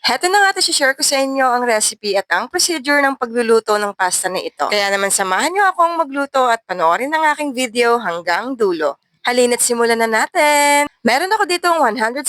Heto na nga share ko sa inyo ang recipe at ang procedure ng pagluluto ng pasta na ito. Kaya naman samahan niyo akong magluto at panoorin ang aking video hanggang dulo. Halina't simulan na natin! Meron ako ditong 175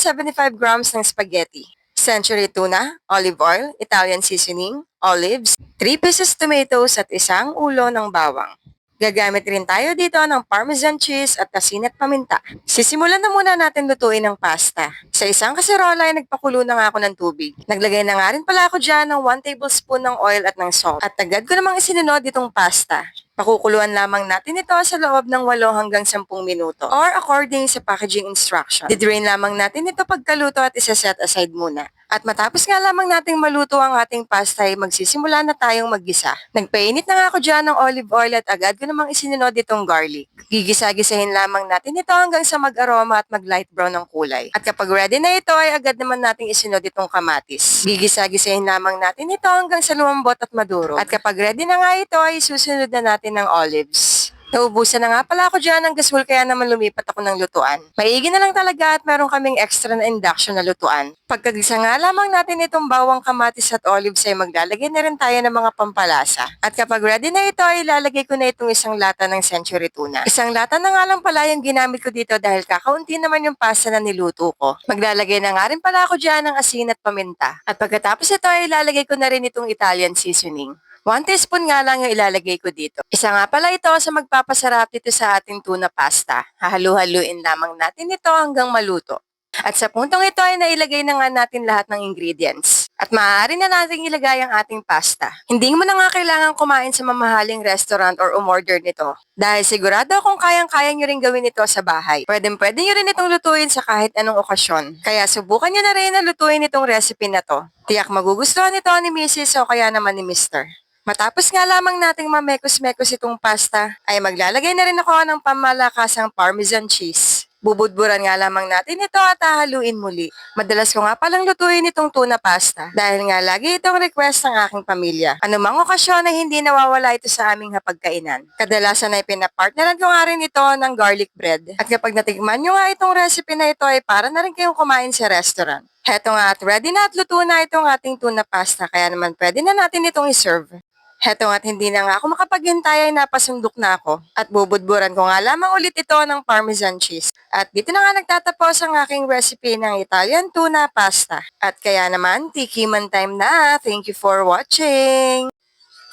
grams ng spaghetti, century tuna, olive oil, Italian seasoning, olives, 3 pieces tomatoes at isang ulo ng bawang. Gagamit rin tayo dito ng parmesan cheese at asin at paminta. Sisimulan na muna natin lutuin ang pasta. Sa isang kaserola ay nagpakulo na nga ako ng tubig. Naglagay na nga rin pala ako dyan ng 1 tablespoon ng oil at ng salt. At agad ko namang isinunod itong pasta. Pakukuluan lamang natin ito sa loob ng 8 hanggang 10 minuto or according sa packaging instruction. Didrain lamang natin ito pagkaluto at isa-set aside muna. At matapos nga lamang nating maluto ang ating pasta ay magsisimula na tayong maggisa. Nagpainit na nga ako dyan ng olive oil at agad ko namang isinunod itong garlic. Gigisa-gisahin lamang natin ito hanggang sa mag-aroma at mag-light brown ng kulay. At kapag ready na ito ay agad naman nating isinunod itong kamatis. Gigisa-gisahin lamang natin ito hanggang sa lumambot at maduro. At kapag ready na nga ito ay susunod na natin ng olives. Naubusan na nga pala ako dyan ng gasol kaya naman lumipat ako ng lutuan. Maigi na lang talaga at meron kaming extra na induction na lutuan. Pagkagisa nga lamang natin itong bawang, kamatis at olives ay maglalagay na rin tayo ng mga pampalasa. At kapag ready na ito ay ilalagay ko na itong isang lata ng century tuna. Isang lata na nga lang pala yung ginamit ko dito dahil kakaunti naman yung pasta na niluto ko. Maglalagay na nga rin pala ako dyan ng asin at paminta. At pagkatapos ito ay ilalagay ko na rin itong Italian seasoning. 1 teaspoon nga lang yung ilalagay ko dito. Isa nga pala ito sa magpapasarap dito sa ating tuna pasta. Hahalu-haluin lamang natin ito hanggang maluto. At sa puntong ito ay nailagay na nga natin lahat ng ingredients. At maaari na natin ilagay ang ating pasta. Hindi mo na nga kailangan kumain sa mamahaling restaurant or umorder nito. Dahil sigurado akong kayang-kaya nyo rin gawin ito sa bahay. Pwede nyo rin itong lutuin sa kahit anong okasyon. Kaya subukan nyo na rin na lutuin itong recipe na to. Tiyak magugustuhan ito ni Mrs. o kaya naman ni Mr. Matapos nga lamang nating mamekos-mekos itong pasta, ay maglalagay na rin ako ng pamalakasang parmesan cheese. Bubudburan nga lamang natin ito at hahaluin muli. Madalas ko nga palang lutuin itong tuna pasta dahil nga lagi itong request ng aking pamilya. Anumang okasyon ay hindi nawawala ito sa aming hapagkainan. Kadalasan ay pinapartneran ko nga rin ito ng garlic bread. At kapag natikman nyo nga itong recipe na ito ay para na rin kayong kumain sa restaurant. Heto nga at ready na at luto na itong ating tuna pasta kaya naman pwede na natin itong iserve. Heto nga't hindi na nga ako makapaghintay ay napasundok na ako at bubudburan ko nga lamang ulit ito ng parmesan cheese. At dito na nga nagtatapos ang aking recipe ng Italian tuna pasta. At kaya naman, tikiman time na. Thank you for watching!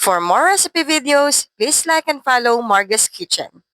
For more recipe videos, please like and follow Marga's Kitchen.